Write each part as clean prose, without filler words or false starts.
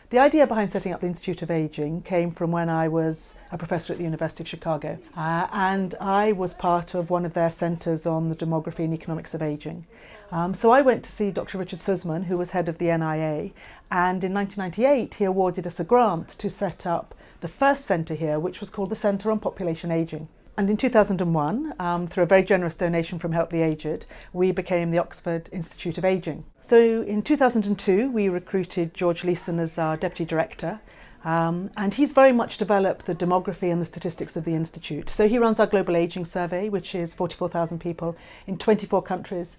The idea behind setting up the Institute of Aging came from when I was a professor at the University of Chicago, and I was part of one of their centres on the demography and economics of ageing. So I went to see Dr. Richard Sussman, who was head of the NIA, and in 1998 he awarded us a grant to set up the first centre here, which was called the Centre on Population Ageing. And in 2001, through a very generous donation from Help the Aged, we became the Oxford Institute of Ageing. So in 2002, we recruited George Leeson as our Deputy Director, and he's very much developed the demography and the statistics of the Institute. So he runs our Global Ageing Survey, which is 44,000 people in 24 countries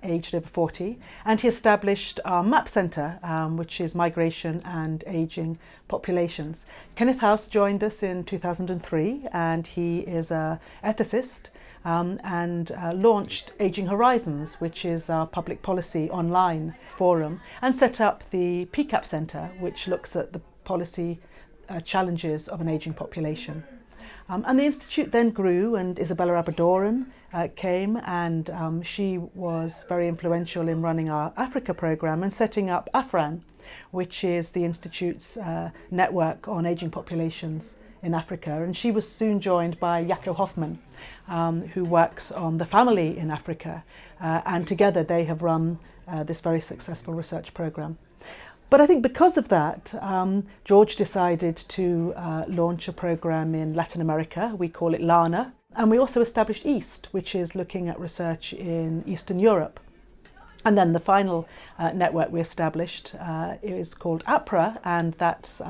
aged over 40, and he established our MAP Centre, which is Migration and Ageing Populations. Kenneth House joined us in 2003, and he is an ethicist and launched Ageing Horizons, which is our public policy online forum, and set up the PCAP Centre, which looks at the policy challenges of an ageing population. And the Institute then grew, and Isabella Abadoran came, and she was very influential in running our Africa programme and setting up AFRAN, which is the Institute's network on ageing populations in Africa. And she was soon joined by Jaco Hoffman, who works on the family in Africa, and together they have run this very successful research programme. But I think because of that, George decided to launch a programme in Latin America. We call it LANA. And we also established EAST, which is looking at research in Eastern Europe. And then the final network we established is called APRA, and that's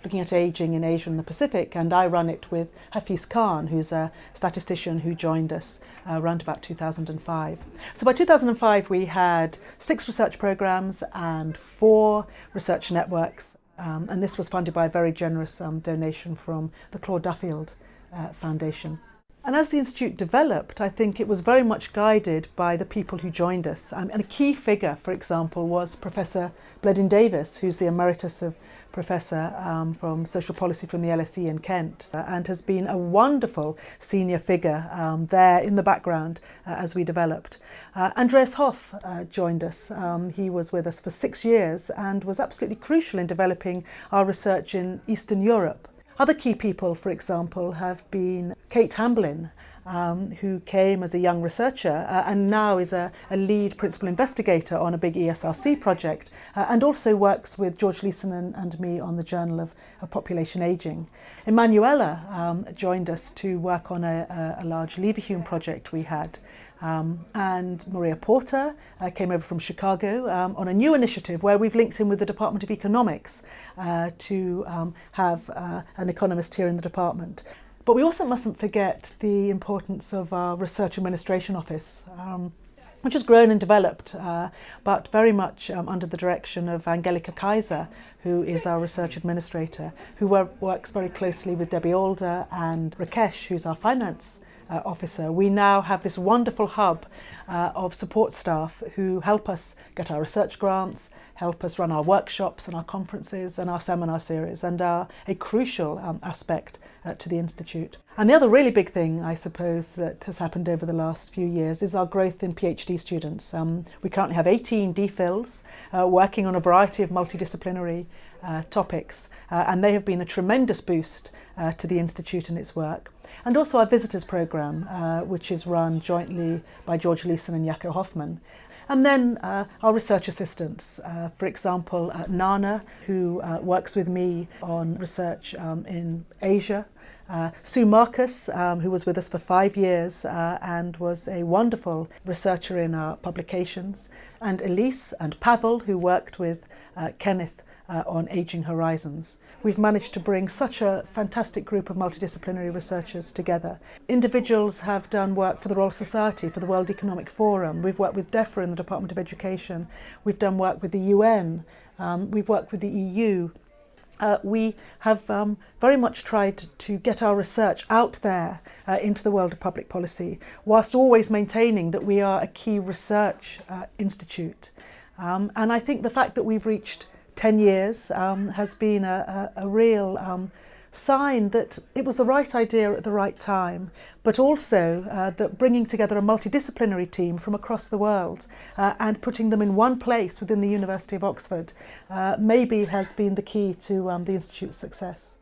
looking at ageing in Asia and the Pacific. And I run it with Hafiz Khan, who's a statistician who joined us around about 2005. So by 2005, we had 6 research programs and 4 research networks. And this was funded by a very generous donation from the Claude Duffield Foundation. And as the Institute developed, I think it was very much guided by the people who joined us. And a key figure, for example, was Professor Bledin Davis, who's the Emeritus Professor from Social Policy from the LSE in Kent, and has been a wonderful senior figure there in the background as we developed. Andreas Hoff joined us. He was with us for 6 years and was absolutely crucial in developing our research in Eastern Europe. Other key people, for example, have been Kate Hamblin, who came as a young researcher and now is a lead principal investigator on a big ESRC project, and also works with George Leeson and me on the Journal of Population Ageing. Emanuela joined us to work on a large Leverhulme project we had. And Maria Porter came over from Chicago on a new initiative where we've linked in with the Department of Economics to have an economist here in the department. But we also mustn't forget the importance of our Research Administration Office, which has grown and developed, but very much under the direction of Angelika Kaiser, who is our research administrator, who works very closely with Debbie Alder and Rakesh, who's our finance officer. We now have this wonderful hub of support staff who help us get our research grants, help us run our workshops and our conferences and our seminar series, and are a crucial aspect to the Institute. And the other really big thing, I suppose, that has happened over the last few years is our growth in PhD students. We currently have 18 DPhils working on a variety of multidisciplinary topics, and they have been a tremendous boost to the Institute and its work. And also our visitors programme, which is run jointly by George Leeson and Jaco Hoffman. And then our research assistants, for example, Nana, who works with me on research in Asia. Sue Marcus, who was with us for 5 years and was a wonderful researcher in our publications. And Elise and Pavel, who worked with Kenneth on Ageing Horizons. We've managed to bring such a fantastic group of multidisciplinary researchers together. Individuals have done work for the Royal Society, for the World Economic Forum. We've worked with DEFRA in the Department of Education. We've done work with the UN. We've worked with the EU. We have very much tried to get our research out there into the world of public policy, whilst always maintaining that we are a key research institute. And I think the fact that we've reached 10 years has been a real sign that it was the right idea at the right time, but also that bringing together a multidisciplinary team from across the world and putting them in one place within the University of Oxford maybe has been the key to the Institute's success.